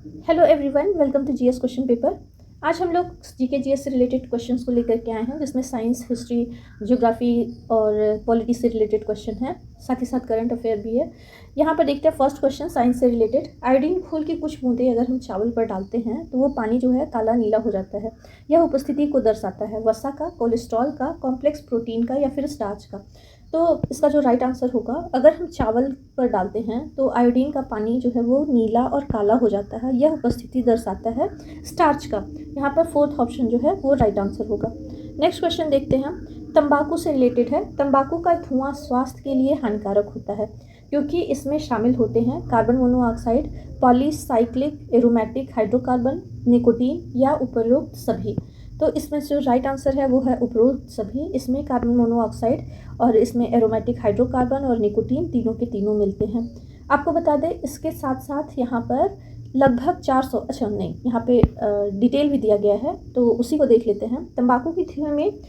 Hello everyone, welcome to GS question paper. आज हम लोग जीके जीएस से रिलेटेड क्वेश्चंस को लेकर के आए हैं, जिसमें साइंस, हिस्ट्री, ज्योग्राफी और पॉलिटी से रिलेटेड क्वेश्चन है, साथ ही साथ करंट अफेयर भी है। यहाँ पर देखते हैं फर्स्ट क्वेश्चन साइंस से रिलेटेड। आयोडीन घोल की कुछ बूंदें अगर हम चावल पर डालते हैं तो वो पानी जो है काला नीला हो जाता है। यह उपस्थिति को दर्शाता है वसा का, कोलेस्ट्रॉल का, कॉम्प्लेक्स प्रोटीन का या फिर स्टार्च का। तो इसका जो राइट आंसर होगा, अगर हम चावल पर डालते हैं तो आयोडीन का पानी जो है वो नीला और काला हो जाता है। यह उपस्थिति दर्शाता है स्टार्च का। यहाँ पर फोर्थ ऑप्शन जो है वो राइट आंसर होगा। नेक्स्ट क्वेश्चन देखते हैं, तंबाकू से रिलेटेड है। तंबाकू का धुआं स्वास्थ्य के लिए हानिकारक होता है क्योंकि इसमें शामिल होते हैं carbon monoxide, polycyclic aromatic hydrocarbon, nicotine या उपरोक्त सभी। तो इसमें जो राइट आंसर है वो है उपरोक्त सभी। इसमें कार्बन मोनोऑक्साइड और इसमें एरोमेटिक हाइड्रोकार्बन और निकोटीन तीनों के तीनों मिलते हैं। आपको बता दें, इसके साथ साथ यहाँ पर लगभग 400, अच्छा नहीं, यहाँ पे डिटेल भी दिया गया है तो उसी को देख लेते हैं। तंबाकू की धुएं में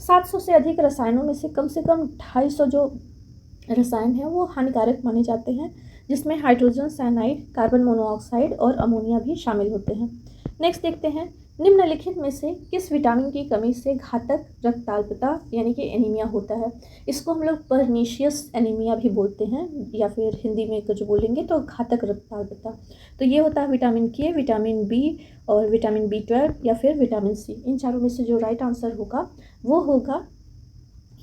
700 से अधिक रसायनों में से कम 250 जो रसायन हैं वो हानिकारक माने जाते हैं, जिसमें हाइड्रोजन साइनाइड, कार्बन मोनोऑक्साइड और अमोनिया भी शामिल होते हैं। नेक्स्ट देखते हैं, निम्नलिखित में से किस विटामिन की कमी से घातक रक्ताल्पता यानी कि एनीमिया होता है। इसको हम लोग परनीशियस एनीमिया भी बोलते हैं, या फिर हिंदी में कुछ बोलेंगे तो घातक रक्ताल्पता। तो ये होता है विटामिन के, विटामिन बी और विटामिन B12 या फिर विटामिन सी। इन चारों में से जो राइट आंसर होगा वो होगा,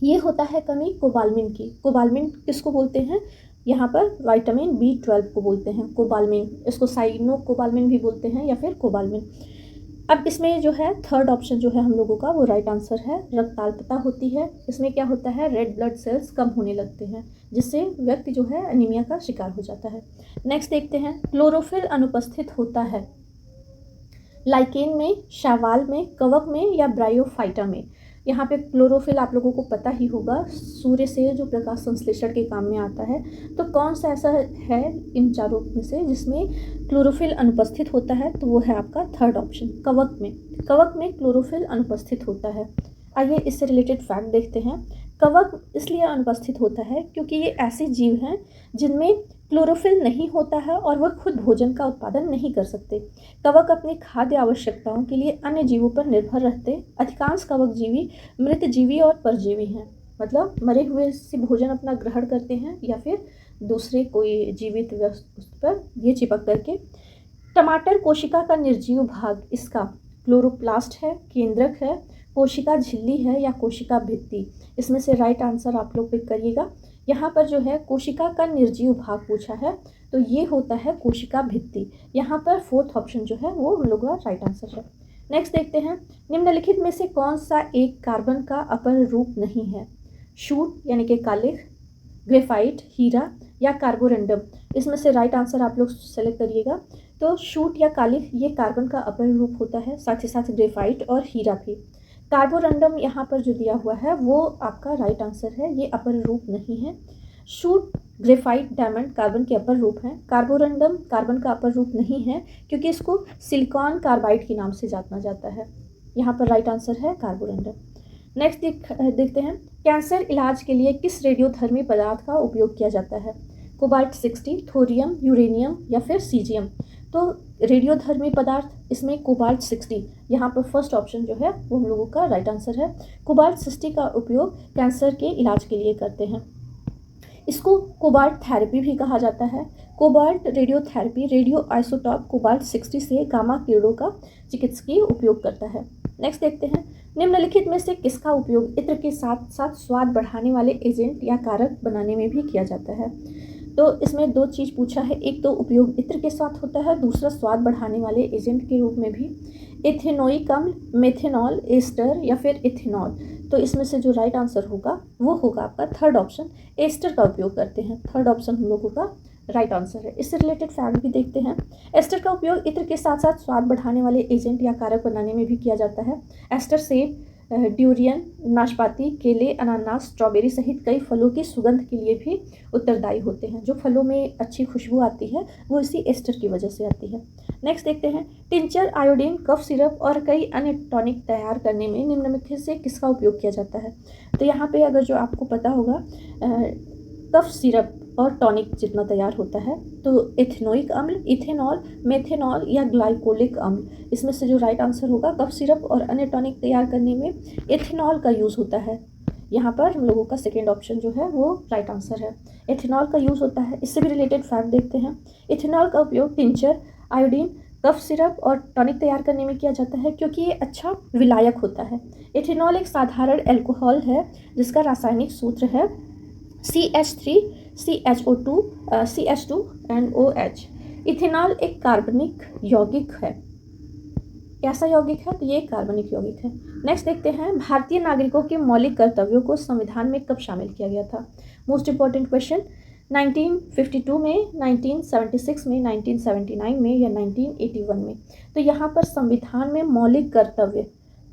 ये होता है कमी कोबालमिन की। कोबालमिन किसको बोलते हैं, यहाँ पर विटामिन B12 को बोलते हैं कोबालमिन। इसको साइनो कोबालमिन भी बोलते हैं या फिर कोबालमिन। अब इसमें जो है थर्ड ऑप्शन जो है हम लोगों का वो राइट आंसर है, रक्ताल्पता होती है। इसमें क्या होता है, रेड ब्लड सेल्स कम होने लगते हैं, जिससे व्यक्ति जो है एनीमिया का शिकार हो जाता है। नेक्स्ट देखते हैं, क्लोरोफिल अनुपस्थित होता है लाइकेन में, शैवाल में, कवक में या ब्रायोफाइटा में। यहाँ पे क्लोरोफिल आप लोगों को पता ही होगा, सूर्य से जो प्रकाश संश्लेषण के काम में आता है। तो कौन सा ऐसा है इन चारों में से जिसमें क्लोरोफिल अनुपस्थित होता है, तो वो है आपका थर्ड ऑप्शन, कवक में। कवक में क्लोरोफिल अनुपस्थित होता है। आइए इससे रिलेटेड फैक्ट देखते हैं। कवक इसलिए अनुपस्थित होता है क्योंकि ये ऐसे जीव हैं जिनमें क्लोरोफिल नहीं होता है और वह खुद भोजन का उत्पादन नहीं कर सकते। कवक अपनी खाद्य आवश्यकताओं के लिए अन्य जीवों पर निर्भर रहते। अधिकांश कवक जीवी मृत जीवी और परजीवी हैं, मतलब मरे हुए से भोजन अपना ग्रहण करते हैं या फिर दूसरे कोई जीवित वस्तु पर ये चिपक करके। टमाटर कोशिका का निर्जीव भाग इसका क्लोरोप्लास्ट है, केंद्रक है, कोशिका झिल्ली है या कोशिका भित्ति। इसमें से राइट आंसर आप लोग पिक करिएगा। यहाँ पर जो है कोशिका का निर्जीव भाग पूछा है, तो ये होता है कोशिका भित्ति। यहाँ पर फोर्थ ऑप्शन जो है वो हम लोग का राइट आंसर है। नेक्स्ट देखते हैं, निम्नलिखित में से कौन सा एक कार्बन का अपर रूप नहीं है। शूट यानी कि कालिख, ग्रेफाइट, हीरा या कार्बोरंडम। इसमें से राइट आंसर आप लोग सेलेक्ट करिएगा। तो शूट या कालिख ये कार्बन का अपर रूप होता है, साथ ही साथ ग्रेफाइट और हीरा भी। कार्बोरंडम यहाँ पर जो दिया हुआ है वो आपका राइट आंसर है, ये अपर रूप नहीं है। शूट, ग्रेफाइट, डायमंड कार्बन के अपर रूप हैं। कार्बोरंडम कार्बन का अपर रूप नहीं है क्योंकि इसको सिलिकॉन कार्बाइड के नाम से जाना जाता है। यहाँ पर राइट आंसर है कार्बोरंडम। नेक्स्ट देखते हैं, कैंसर इलाज के लिए किस रेडियोधर्मी पदार्थ का उपयोग किया जाता है। कोबाल्ट 60, थोरियम, यूरेनियम या फिर सीजियम। तो रेडियोधर्मी पदार्थ, इसमें कोबाल्ट 60 यहाँ पर फर्स्ट ऑप्शन जो है वो हम लोगों का राइट आंसर है। कोबाल्ट 60 का उपयोग कैंसर के इलाज के लिए करते हैं। इसको कोबाल्ट थेरेपी भी कहा जाता है। Cobalt radiotherapy radio isotope cobalt 60 से गामा किरणों का चिकित्सकीय उपयोग करता है। नेक्स्ट देखते हैं, निम्नलिखित में से किसका उपयोग इत्र के साथ साथ स्वाद बढ़ाने वाले एजेंट या कारक बनाने में भी किया जाता है। तो इसमें दो चीज़ पूछा है, एक तो उपयोग इत्र के साथ होता है, दूसरा स्वाद बढ़ाने वाले एजेंट के रूप में भी। एथेनोइक अम्ल, मेथेनॉल, एस्टर या फिर इथेनॉल। तो इसमें से जो राइट आंसर होगा वो होगा आपका थर्ड ऑप्शन, एस्टर का उपयोग करते हैं। थर्ड ऑप्शन हम लोगों का राइट आंसर है। इससे रिलेटेड फैक्ट भी देखते हैं। एस्टर का उपयोग इत्र के साथ साथ स्वाद बढ़ाने वाले एजेंट या कारक बनाने में भी किया जाता है। एस्टर सेब, ड्यूरियन, नाशपाती, केले, अनानास, स्ट्रॉबेरी सहित कई फलों की सुगंध के लिए भी उत्तरदायी होते हैं। जो फलों में अच्छी खुशबू आती है वो इसी एस्टर की वजह से आती है। नेक्स्ट देखते हैं, टिंचर, आयोडीन, कफ सिरप और कई अन्य टॉनिक तैयार करने में निम्नलिखित से किसका उपयोग किया जाता है। तो यहाँ पे अगर जो आपको पता होगा, कफ सिरप और टॉनिक जितना तैयार होता है। तो एथेनोइक अम्ल, इथेनॉल, मेथेनॉल या ग्लाइकोलिक अम्ल, इसमें से जो राइट आंसर होगा, कफ सिरप और अन्य टॉनिक तैयार करने में एथेनॉल का यूज़ होता है। यहाँ पर हम लोगों का सेकेंड ऑप्शन जो है वो राइट आंसर है, एथेनॉल का यूज़ होता है। इससे भी रिलेटेड फैक्ट देखते हैं। एथेनॉल का उपयोग टिंचर, आयोडीन, कफ सिरप और टॉनिक तैयार करने में किया जाता है क्योंकि ये अच्छा विलायक होता है। एथेनॉल एक साधारण एल्कोहल है जिसका रासायनिक सूत्र है CH3 CHO2 CH2 and OH। Ethanol एक कार्बनिक यौगिक है। कैसा यौगिक है? तो ये कार्बनिक यौगिक है। नेक्स्ट देखते हैं, भारतीय नागरिकों के मौलिक कर्तव्यों को संविधान में कब शामिल किया गया था? Most important question. 1952 में, 1976 में, 1979 में या 1981 में? तो यहाँ पर संविधान में मौलिक कर्तव्य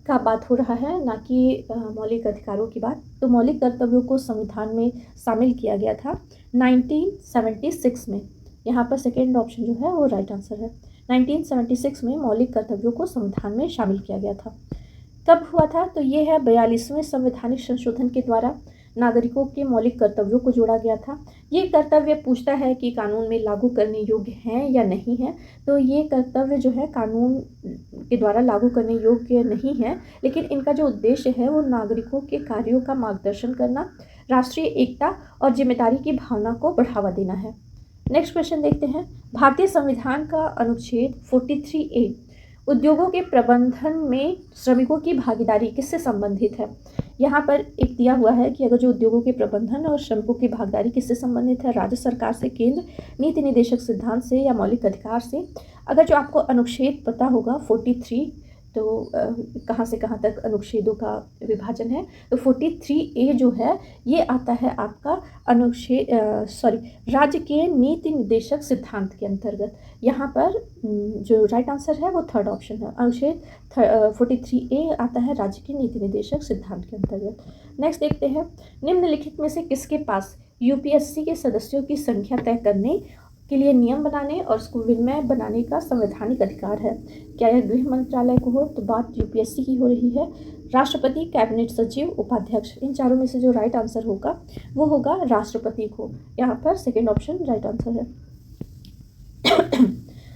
का बात हो रहा है, ना कि मौलिक अधिकारों की बात। तो मौलिक कर्तव्यों को संविधान में शामिल किया गया था 1976 में। यहाँ पर सेकेंड ऑप्शन जो है वो राइट आंसर है। 1976 में मौलिक कर्तव्यों को संविधान में शामिल किया गया था। कब हुआ था? तो ये है 42वें संवैधानिक संशोधन के द्वारा नागरिकों के मौलिक कर्तव्यों को जोड़ा गया था। ये कर्तव्य पूछता है कि कानून में लागू करने योग्य हैं या नहीं है। तो ये कर्तव्य जो है कानून के द्वारा लागू करने योग्य नहीं है, लेकिन इनका जो उद्देश्य है वो नागरिकों के कार्यों का मार्गदर्शन करना, राष्ट्रीय एकता और जिम्मेदारी की भावना को बढ़ावा देना है। नेक्स्ट क्वेश्चन देखते हैं, भारतीय संविधान का अनुच्छेद 43A उद्योगों के प्रबंधन में श्रमिकों की भागीदारी किससे संबंधित है? यहाँ पर एक दिया हुआ है कि अगर जो उद्योगों के प्रबंधन और श्रमिकों की भागीदारी किससे संबंधित है, राज्य सरकार से, केंद्र नीति निर्देशक सिद्धांत से या मौलिक अधिकार से। अगर जो आपको अनुच्छेद पता होगा 43, तो कहाँ से कहाँ तक अनुच्छेदों का विभाजन है, तो 43A जो है ये आता है आपका अनुच्छेद राज्य के नीति निर्देशक सिद्धांत के अंतर्गत। यहाँ पर जो राइट आंसर है वो थर्ड ऑप्शन है, अनुच्छेद 43A आता है राज्य के नीति निर्देशक सिद्धांत के अंतर्गत। नेक्स्ट देखते हैं, निम्नलिखित में से किसके पास UPSC के सदस्यों की संख्या तय करने के लिए नियम बनाने और उसको विनिमय बनाने का संवैधानिक अधिकार है? क्या यह गृह मंत्रालय को हो? तो बात UPSC की हो रही है। राष्ट्रपति, कैबिनेट सचिव, उपाध्यक्ष, इन चारों में से जो राइट आंसर होगा वो होगा राष्ट्रपति को। यहाँ पर सेकेंड ऑप्शन राइट आंसर है।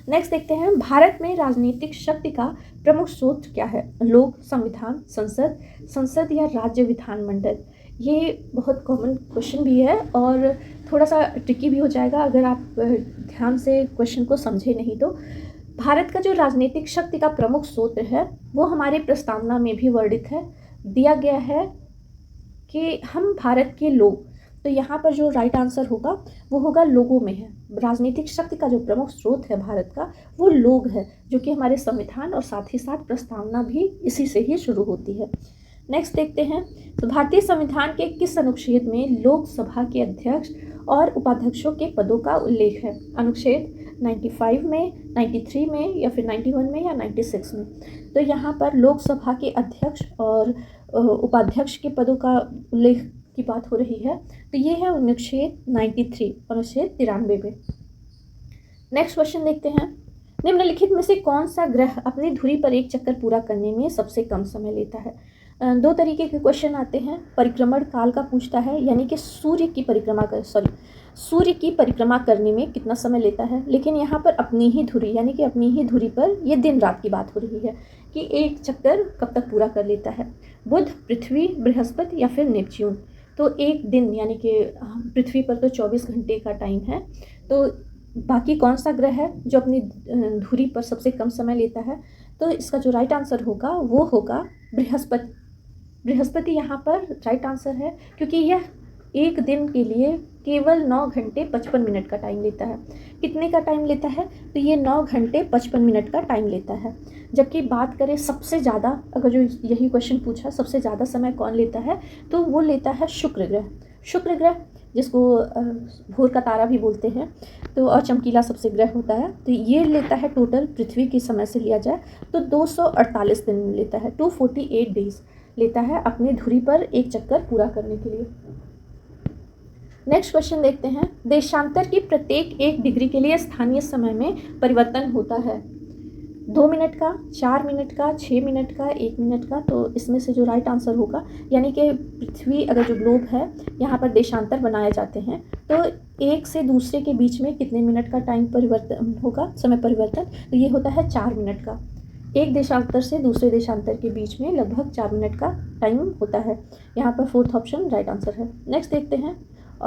नेक्स्ट देखते हैं, भारत में राजनीतिक शक्ति का प्रमुख स्रोत क्या है? लोक, संविधान, संसद या राज्य विधानमंडल? ये बहुत कॉमन क्वेश्चन भी है और थोड़ा सा ट्रिकी भी हो जाएगा अगर आप ध्यान से क्वेश्चन को समझे नहीं तो। भारत का जो राजनीतिक शक्ति का प्रमुख स्रोत है वो हमारे प्रस्तावना में भी वर्णित है, दिया गया है कि हम भारत के लोग। तो यहाँ पर जो राइट आंसर होगा वो होगा लोगों में है। राजनीतिक शक्ति का जो प्रमुख स्रोत है भारत का वो लोग है, जो कि हमारे संविधान और साथ ही साथ प्रस्तावना भी इसी से ही शुरू होती है। नेक्स्ट देखते हैं, तो भारतीय संविधान के किस अनुच्छेद में लोकसभा के अध्यक्ष और उपाध्यक्षों के पदों का उल्लेख है? अनुच्छेद 95 में, 93 में या फिर 91 में या 96 में? तो यहाँ पर लोकसभा के अध्यक्ष और उपाध्यक्ष के पदों का उल्लेख की बात हो रही है। तो ये है अनुच्छेद 93, अनुच्छेद 93 में। नेक्स्ट क्वेश्चन देखते हैं, निम्नलिखित में से कौन सा ग्रह अपनी धुरी पर एक चक्कर पूरा करने में सबसे कम समय लेता है? दो तरीके के क्वेश्चन आते हैं। परिक्रमण काल का पूछता है, यानी कि सूर्य की परिक्रमा करने में कितना समय लेता है, लेकिन यहाँ पर अपनी ही धुरी, यानी कि अपनी ही धुरी पर ये दिन रात की बात हो रही है कि एक चक्कर कब तक पूरा कर लेता है। बुध, पृथ्वी, बृहस्पति या फिर नेपच्यून? तो एक दिन, यानी कि पृथ्वी पर तो 24 घंटे का टाइम है, तो बाकी कौन सा ग्रह है जो अपनी धुरी पर सबसे कम समय लेता है? तो इसका जो राइट आंसर होगा वो होगा बृहस्पति। बृहस्पति यहाँ पर राइट आंसर है, क्योंकि यह एक दिन के लिए केवल 9 घंटे 55 मिनट का टाइम लेता है। कितने का टाइम लेता है? तो ये 9 घंटे 55 मिनट का टाइम लेता है। जबकि बात करें सबसे ज़्यादा, अगर जो यही क्वेश्चन पूछा सबसे ज़्यादा समय कौन लेता है, तो वो लेता है शुक्र ग्रह। शुक्र ग्रह जिसको भोर का तारा भी बोलते हैं, तो और चमकीला सबसे ग्रह होता है। तो ये लेता है टोटल पृथ्वी के समय से लिया जाए तो 248 दिन लेता है, 248 डेज लेता है अपनी धुरी पर एक चक्कर पूरा करने के लिए। नेक्स्ट क्वेश्चन देखते हैं, देशांतर की प्रत्येक 1 डिग्री के लिए स्थानीय समय में परिवर्तन होता है। 2 मिनट का, 4 मिनट का, 6 मिनट का, 1 मिनट का। तो इसमें से जो राइट आंसर होगा, यानी कि पृथ्वी अगर जो ग्लोब है यहाँ पर देशांतर बनाए जाते हैं तो एक से दूसरे के बीच में कितने मिनट का टाइम परिवर्तन होगा, समय परिवर्तन, तो ये होता है 4 मिनट का। एक देशांतर से दूसरे देशांतर के बीच में लगभग 4 मिनट का टाइम होता है। यहाँ पर फोर्थ ऑप्शन राइट आंसर है। नेक्स्ट देखते हैं,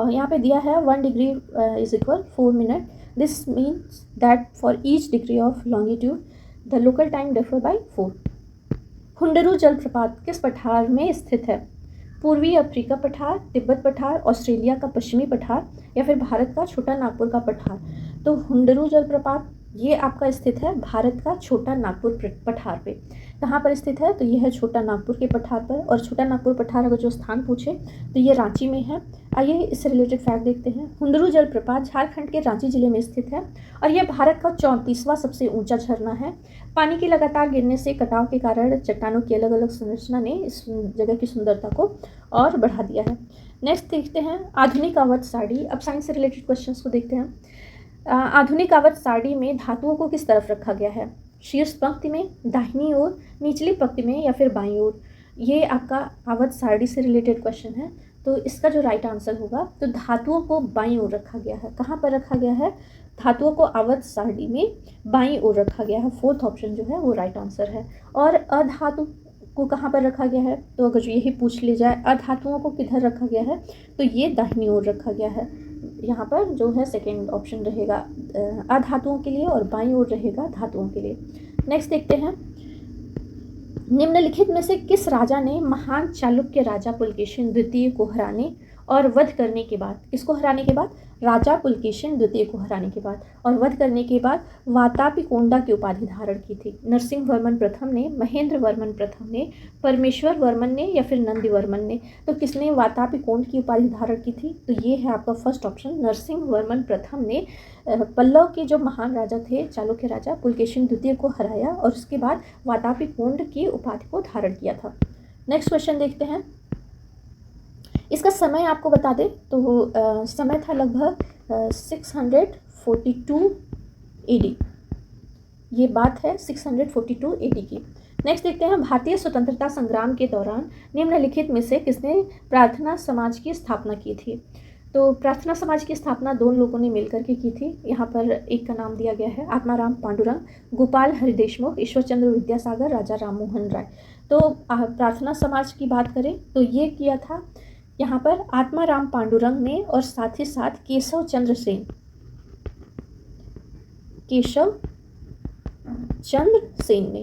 यहाँ पे दिया है 1 degree is equal 4 minute. This means that for each degree of longitude the local time differ by 4। Hundru जलप्रपात किस पठार में स्थित है? पूर्वी अफ्रीका पठार, तिब्बत पठार, ऑस्ट्रेलिया का पश्चिमी पठार या फिर भारत का छोटा नागपुर का पठार? तो हुंडरू जलप्रपात ये आपका स्थित है भारत का छोटा नागपुर पठार पे। कहाँ पर स्थित है? तो ये है छोटा नागपुर के पठार पर। और छोटा नागपुर पठार अगर जो स्थान पूछे तो ये रांची में है। आइए इससे रिलेटेड फैक्ट देखते हैं। हुंडरू जलप्रपात झारखंड के रांची जिले में स्थित है और यह भारत का 34वां सबसे ऊंचा झरना है। पानी के लगातार गिरने से कटाव के कारण चट्टानों की अलग अलग संरचना ने इस जगह की सुंदरता को और बढ़ा दिया है। नेक्स्ट देखते हैं आधुनिक अवध सारणी। अब साइंस से रिलेटेड क्वेश्चंस को देखते हैं। आधुनिक अवध सारणी में धातुओं को किस तरफ रखा गया है? शीर्ष पंक्ति में, दाहिनी ओर, निचली पंक्ति में या फिर बाईं ओर? ये आपका अवध सारणी से रिलेटेड क्वेश्चन है। तो इसका जो राइट आंसर होगा, तो धातुओं को बाईं ओर रखा गया है। कहाँ पर रखा गया है? धातुओं को अवध सारणी में बाईं ओर रखा गया है। फोर्थ ऑप्शन जो है वो राइट आंसर है। और अधातु को कहाँ पर रखा गया है? तो अगर यही पूछ ली जाए अधातुओं को किधर रखा गया है, तो ये दाहिनी ओर रखा गया है। यहाँ पर जो है सेकेंड ऑप्शन रहेगा अधातुओं के लिए और बाईं ओर रहेगा धातुओं के लिए। नेक्स्ट देखते हैं, निम्नलिखित में से किस राजा ने महान चालुक्य राजा पुलकेशिन द्वितीय को हराने और वध करने के बाद, किसको हराने के बाद? राजा पुलकेशिन द्वितीय को हराने के बाद और वध करने के बाद वातापिकोंडा की उपाधि धारण की थी? नरसिंह वर्मन प्रथम ने, महेंद्र वर्मन प्रथम ने, परमेश्वर वर्मन ने या फिर नंदी वर्मन ने? तो किसने वातापिकोंड की उपाधि धारण की थी? तो ये है आपका फर्स्ट ऑप्शन, नरसिंह वर्मन प्रथम ने पल्लव के जो महान राजा थे, चालुक्य राजा पुलकेशिन द्वितीय को हराया और उसके बाद वातापिकोंड की उपाधि को धारण किया था। नेक्स्ट क्वेश्चन देखते हैं। इसका समय आपको बता दें तो समय था लगभग 642 AD। ये बात है 642 AD की। नेक्स्ट देखते हैं, भारतीय स्वतंत्रता संग्राम के दौरान निम्नलिखित में से किसने प्रार्थना समाज की स्थापना की थी? तो प्रार्थना समाज की स्थापना दोनों लोगों ने मिलकर के की थी। यहाँ पर एक का नाम दिया गया है आत्माराम पांडुरंग, गोपाल हरिदेशमुख, ईश्वरचंद्र विद्यासागर, राजा राममोहन राय। तो प्रार्थना समाज की बात करें तो ये किया था यहाँ पर आत्माराम पांडुरंग ने और साथ ही साथ केशव चंद्र सेन ने।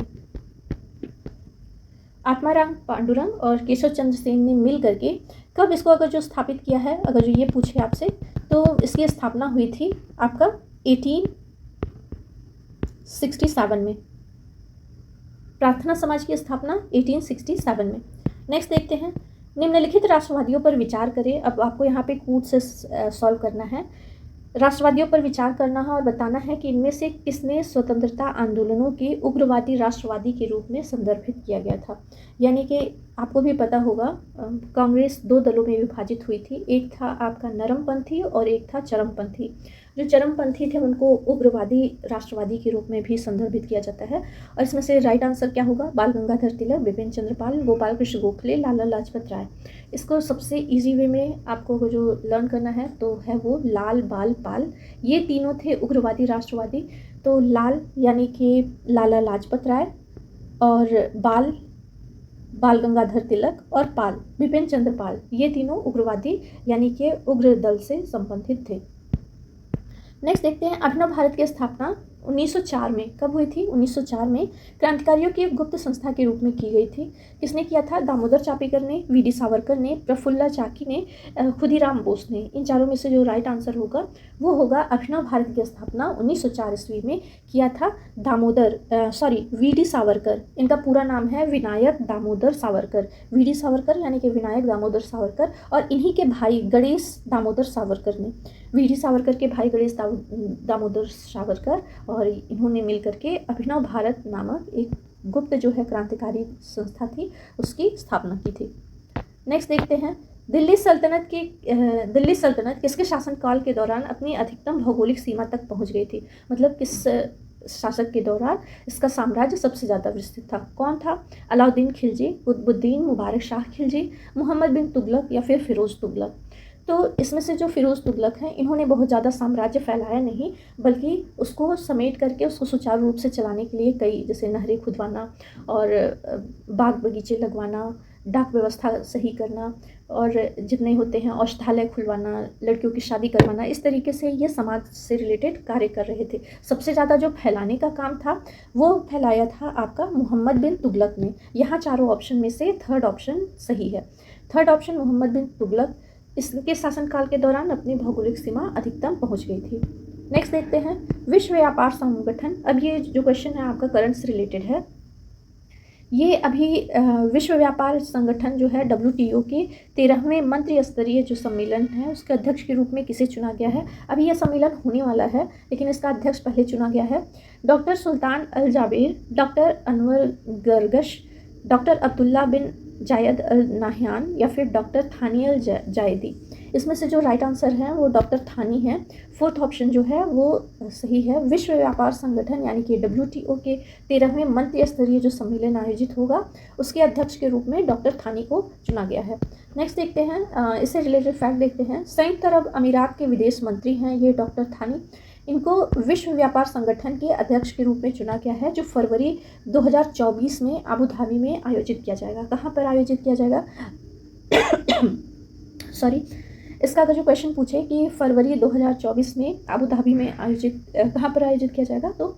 आत्माराम पांडुरंग और केशव चंद्र सेन ने मिल करके कब इसको अगर जो स्थापित किया है, अगर जो ये पूछे आपसे, तो इसकी स्थापना हुई थी आपका 1867 में। प्रार्थना समाज की स्थापना 1867 में। नेक्स्ट देखते हैं, निम्नलिखित राष्ट्रवादियों पर विचार करें। अब आपको यहाँ पे कूट से सॉल्व करना है। राष्ट्रवादियों पर विचार करना है और बताना है कि इनमें से किसने स्वतंत्रता आंदोलनों के उग्रवादी राष्ट्रवादी के रूप में संदर्भित किया गया था। यानी कि आपको भी पता होगा कांग्रेस 2 दलों में विभाजित हुई थी। एक था आपका नरमपंथी और एक था चरमपंथी। जो चरमपंथी थे उनको उग्रवादी राष्ट्रवादी के रूप में भी संदर्भित किया जाता है। और इसमें से राइट आंसर क्या होगा? बाल गंगाधर तिलक, बिपिन चंद्र पाल, गोपाल कृष्ण गोखले, लाला लाजपत राय। इसको सबसे इजी वे में आपको जो लर्न करना है तो है वो लाल, बाल, पाल। ये तीनों थे उग्रवादी राष्ट्रवादी। तो लाल यानी कि लाला लाजपत राय और बाल गंगाधर तिलक और पाल बिपिन चंद्र पाल, ये तीनों उग्रवादी यानी कि उग्र दल से संबंधित थे। नेक्स्ट देखते हैं, अभिनव भारत की स्थापना 1904 में कब हुई थी? 1904 में क्रांतिकारियों की एक गुप्त संस्था के रूप में की गई थी। किसने किया था? दामोदर चापीकर ने, वीडी सावरकर ने, प्रफुल्ल चाकी ने, खुदीराम बोस ने। इन चारों में से जो राइट आंसर होगा वो होगा अभिनव भारत की स्थापना 1904 ईस्वी में किया था वीडी सावरकर। इनका पूरा नाम है विनायक दामोदर सावरकर। वीडी सावरकर यानी कि विनायक दामोदर सावरकर और इन्हीं के भाई गणेश दामोदर सावरकर ने, वीडी सावरकर के भाई गणेश दामोदर सावरकर और इन्होंने मिलकर के अभिनव भारत नामक एक गुप्त जो है क्रांतिकारी संस्था थी उसकी स्थापना की थी। नेक्स्ट देखते हैं, दिल्ली सल्तनत किसके शासनकाल के दौरान अपनी अधिकतम भौगोलिक सीमा तक पहुंच गई थी? मतलब किस शासक के दौरान इसका साम्राज्य सबसे ज़्यादा विस्तृत था? कौन था? अलाउद्दीन खिलजी, कुतुबुद्दीन मुबारक शाह खिलजी, मोहम्मद बिन तुगलक या फिर फ़िरोज़ तुगलक? तो इसमें से जो फ़िरोज़ तुगलक हैं, इन्होंने बहुत ज़्यादा साम्राज्य फैलाया नहीं, बल्कि उसको समेट करके उसको सुचारू रूप से चलाने के लिए कई, जैसे नहरें खुदवाना और बाग बगीचे लगवाना, डाक व्यवस्था सही करना और जितने होते हैं औषधालय खुलवाना, लड़कियों की शादी करवाना, इस तरीके से ये समाज से रिलेटेड कार्य कर रहे थे। सबसे ज़्यादा जो फैलाने का काम था वो फैलाया था आपका मोहम्मद बिन तुगलक ने। यहाँ चारों ऑप्शन में से थर्ड ऑप्शन सही है। थर्ड ऑप्शन मोहम्मद बिन तुगलक इसके शासनकाल के दौरान अपनी भौगोलिक सीमा अधिकतम पहुँच गई थी। नेक्स्ट देखते हैं विश्व व्यापार संगठन। अब ये जो क्वेश्चन है आपका करंट से रिलेटेड है। ये अभी विश्व व्यापार संगठन जो है WTO के 13वें मंत्री स्तरीय जो सम्मेलन है उसके अध्यक्ष के रूप में किसे चुना गया है? अभी यह सम्मेलन होने वाला है, लेकिन इसका अध्यक्ष पहले चुना गया है। Doctor Sultan Al Jaber, doctor Anwar Gargash, doctor Abdullah bin Zayed Al Nahyan या फिर डॉक्टर थानी अल जायदी? इसमें से जो राइट आंसर है वो डॉक्टर थानी है। फोर्थ ऑप्शन जो है वो सही है। विश्व व्यापार संगठन यानी कि WTO के 13वें मंत्री स्तरीय जो सम्मेलन आयोजित होगा उसके अध्यक्ष के रूप में डॉक्टर थानी को चुना गया है। नेक्स्ट देखते हैं, इससे रिलेटेड फैक्ट देखते हैं। संयुक्त अरब अमीरात के विदेश मंत्री हैं ये डॉक्टर थानी। इनको विश्व व्यापार संगठन के अध्यक्ष के रूप में चुना गया है, जो फरवरी 2024 में अबू धाबी में आयोजित किया जाएगा। कहाँ पर आयोजित किया जाएगा? सॉरी, इसका अगर जो क्वेश्चन पूछे कि फरवरी 2024 में अबू धाबी में आयोजित कहाँ पर आयोजित किया जाएगा, तो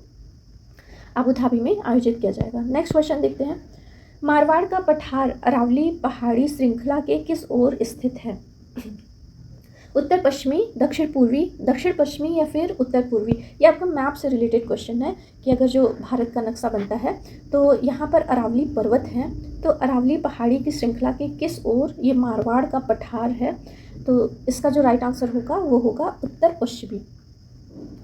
अबू धाबी में आयोजित किया जाएगा। नेक्स्ट क्वेश्चन देखते हैं। मारवाड़ का पठार अरावली पहाड़ी श्रृंखला के किस ओर स्थित है? उत्तर पश्चिमी, दक्षिण पूर्वी, दक्षिण पश्चिमी या फिर उत्तर पूर्वी? ये आपका मैप से रिलेटेड क्वेश्चन है कि अगर जो भारत का नक्शा बनता है तो यहाँ पर अरावली पर्वत है, तो अरावली पहाड़ी की श्रृंखला के किस ओर ये मारवाड़ का पठार है? तो इसका जो राइट आंसर होगा वो होगा उत्तर पश्चिमी।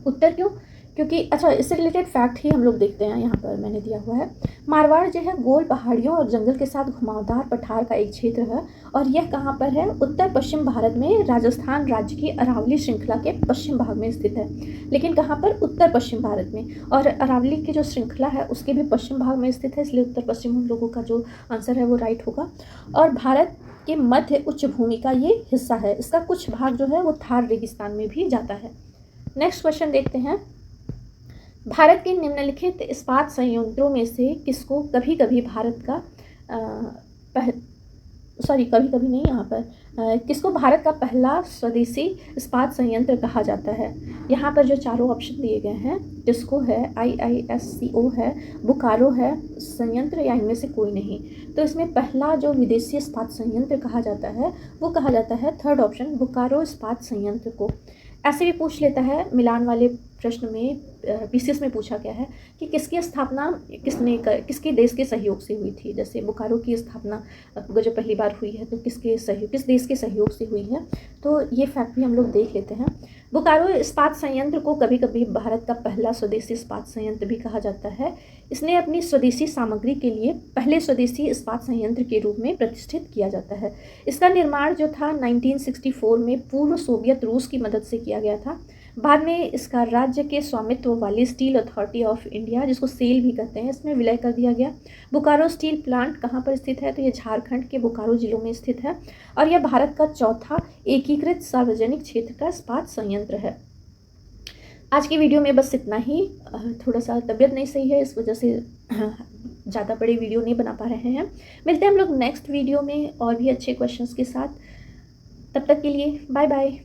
उत्तर क्यों? क्योंकि अच्छा, इससे रिलेटेड फैक्ट ही हम लोग देखते हैं, यहाँ पर मैंने दिया हुआ है। मारवाड़ जो है गोल पहाड़ियों और जंगल के साथ घुमावदार पठार का एक क्षेत्र है और यह कहाँ पर है? उत्तर पश्चिम भारत में राजस्थान राज्य की अरावली श्रृंखला के पश्चिम भाग में स्थित है। लेकिन कहाँ पर? उत्तर पश्चिम भारत में। और अरावली की जो श्रृंखला है उसके भी पश्चिम भाग में स्थित है, इसलिए उत्तर पश्चिम हम लोगों का जो आंसर है वो राइट होगा। और भारत के मध्य उच्च भूमि का ये हिस्सा है। इसका कुछ भाग जो है वो थार रेगिस्तान में भी जाता है। नेक्स्ट क्वेश्चन देखते हैं। भारत के निम्नलिखित इस्पात संयंत्रों में से किसको कभी कभी भारत का किसको भारत का पहला स्वदेशी इस्पात संयंत्र कहा जाता है? यहाँ पर जो चारों ऑप्शन दिए गए हैं, टिस्को है, IISCO है, बोकारो है संयंत्र, या इनमें से कोई नहीं। तो इसमें पहला जो विदेशी इस्पात संयंत्र कहा जाता है वो कहा जाता है थर्ड ऑप्शन, बोकारो इस्पात संयंत्र को। ऐसे भी पूछ लेता है मिलान वाले प्रश्न में, PCS में पूछा गया है कि किसकी स्थापना किसके देश के सहयोग से हुई थी? जैसे बोकारो की स्थापना जो पहली बार हुई है तो किस देश के सहयोग से हुई है? तो ये फैक्ट भी हम लोग देख लेते हैं। बोकारो इस्पात संयंत्र को कभी कभी भारत का पहला स्वदेशी इस्पात संयंत्र भी कहा जाता है। इसने अपनी स्वदेशी सामग्री के लिए पहले स्वदेशी इस्पात संयंत्र के रूप में प्रतिष्ठित किया जाता है। इसका निर्माण जो था 1964 में पूर्व सोवियत रूस की मदद से किया गया था। बाद में इसका राज्य के स्वामित्व वाली स्टील अथॉरिटी ऑफ इंडिया, जिसको सेल भी कहते हैं, इसमें विलय कर दिया गया। बोकारो स्टील प्लांट कहाँ पर स्थित है? तो ये झारखंड के बोकारो जिलों में स्थित है और यह भारत का चौथा एकीकृत सार्वजनिक क्षेत्र का इस्पात संयंत्र है। आज की वीडियो में बस इतना ही। थोड़ा सा तबीयत नहीं सही है, इस वजह से ज़्यादा बड़े वीडियो नहीं बना पा रहे हैं। मिलते हैं हम लोग नेक्स्ट वीडियो में और भी अच्छे क्वेश्चंस के साथ। तब तक के लिए बाय बाय।